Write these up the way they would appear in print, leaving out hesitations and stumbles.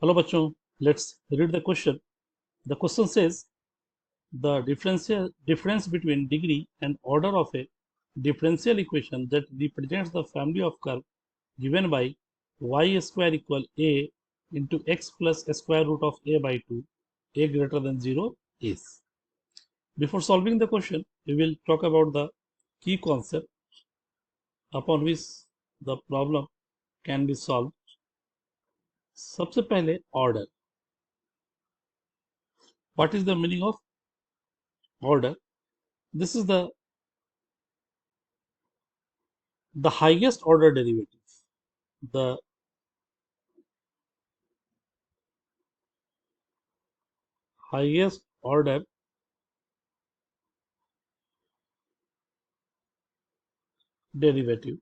Hello bachcho, let's read the question. The question says the difference between degree and order of a differential equation that represents the family of curve given by y square equal a into x plus square root of a by 2, a greater than 0 is. Before solving the question, we will talk about the key concept upon which the problem can be solved. सबसे पहले order. What is the meaning of order? This is the highest order derivative. The highest order derivative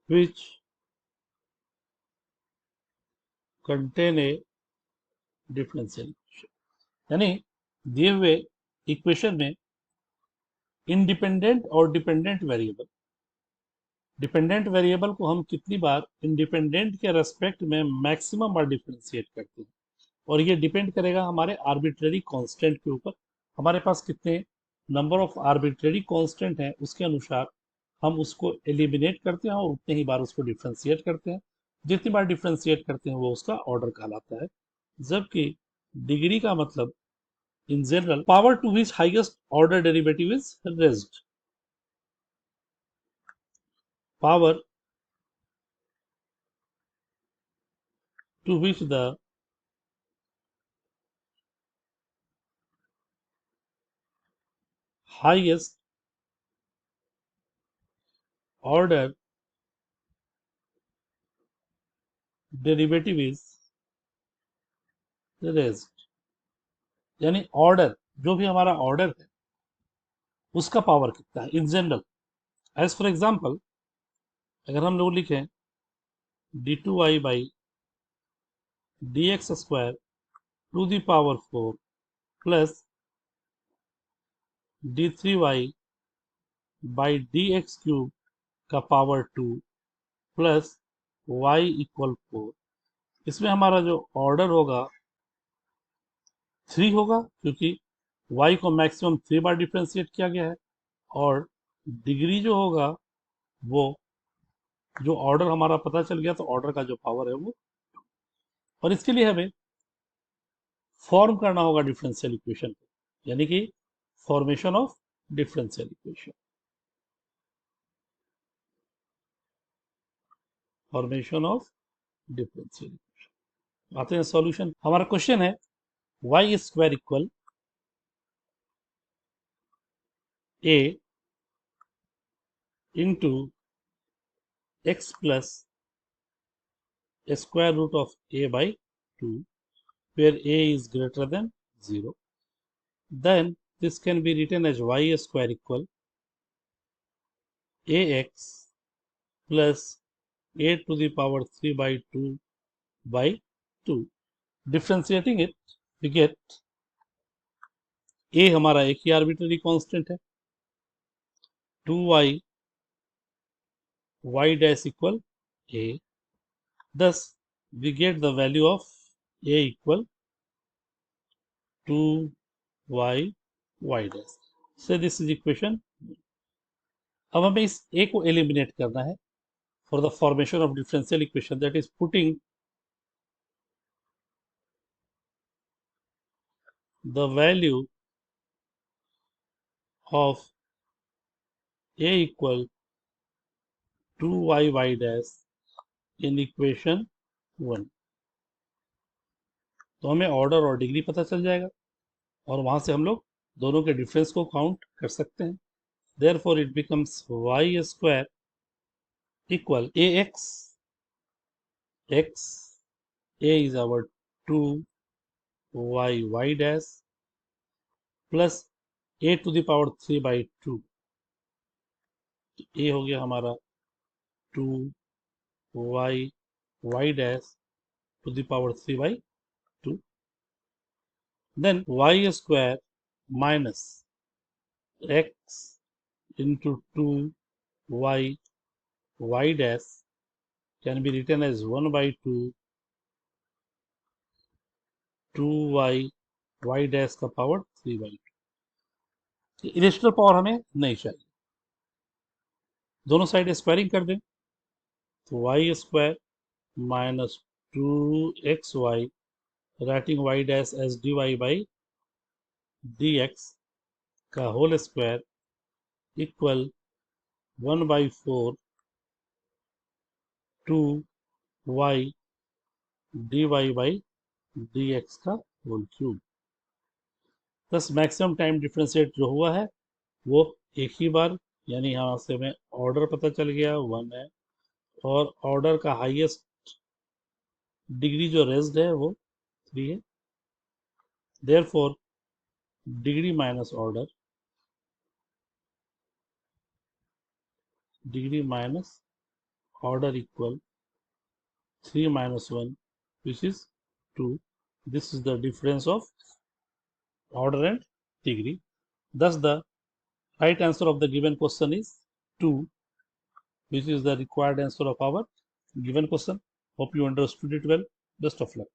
which contain a differential equation. यानी दिए हुए equation में independent और dependent variable को हम कितनी बार इंडिपेंडेंट के रेस्पेक्ट में मैक्सिमम बार डिफरेंशिएट करते हैं, और ये डिपेंड करेगा हमारे आर्बिट्रेरी कांस्टेंट के ऊपर. हमारे पास कितने नंबर ऑफ आर्बिट्रेरी कांस्टेंट हैं उसके अनुसार हम उसको एलिमिनेट करते हैं और उतने ही बार उसको डिफरेंशिएट करते हैं. जितनी बार डिफरेंशिएट करते हैं वो उसका ऑर्डर कहलाता है. जबकि डिग्री का मतलब in general power to which highest order derivative is raised. Power to which the highest order derivative is raised. यानी ऑर्डर, जो भी हमारा ऑर्डर है उसका पावर कितना है in general. As for example, अगर हम लोग लिखें d2y by dx square to the power 4 plus d3y by dx cube का पावर 2 प्लस y इक्वल 4. इसमें हमारा जो ऑर्डर होगा 3 होगा, क्योंकि y को मैक्सिमम 3 बार डिफरेंशिएट किया गया है. और डिग्री जो होगा वो जो ऑर्डर हमारा पता चल गया, तो ऑर्डर का जो पावर है वो. और इसके लिए हमें फॉर्म करना होगा डिफरेंशियल इक्वेशन को, यानी कि formation of differential equation. Formation of differential equation. आते हैं सॉल्यूशन. हमारा क्वेश्चन है y square equal a into x plus square root of a by 2, where a is greater than 0. Then this can be written as y square equal ax plus a to the power 3 by 2 by 2. Differentiating it, we get a हमारा एक ही arbitrary constant है, 2y y dash equal a. Thus we get the value of a equal 2y y dash. So this is equation. अब हमें इस a को eliminate करना है for the formation of differential equation, that is putting the value of a equal 2y y dash in equation 1. तो हमें order और degree पता चल जाएगा और वहां से हम लोग दोनों के डिफरेंस को काउंट कर सकते हैं. Therefore it becomes y square equal ax, x, a is our 2y y dash plus a to the power 3 by 2. a हो गया हमारा 2y y dash to the power 3 by 2. Then y square minus x into 2y y dash can be written as 1 by 2 2y y dash का power 3 by 2। Irrational power हमें नहीं चाहिए, दोनों side squaring कर दें तो Y square minus 2xy, writing y dash एस dy by dx का whole square equal 1 by 4 2y dy by dx का होल क्यूब। बस मैक्सिमम टाइम डिफरेंशिएट जो हुआ है वो एक ही बार, यानी यहाँ से हमें ऑर्डर पता चल गया 1 है, और ऑर्डर का हाईएस्ट डिग्री जो रेज्ड है वो 3 है। Therefore degree minus order, degree minus order equal 3 minus 1 which is 2. This is the difference of order and degree. Thus the right answer of the given question is 2, which is the required answer of our given question. Hope you understood it well. Best of luck.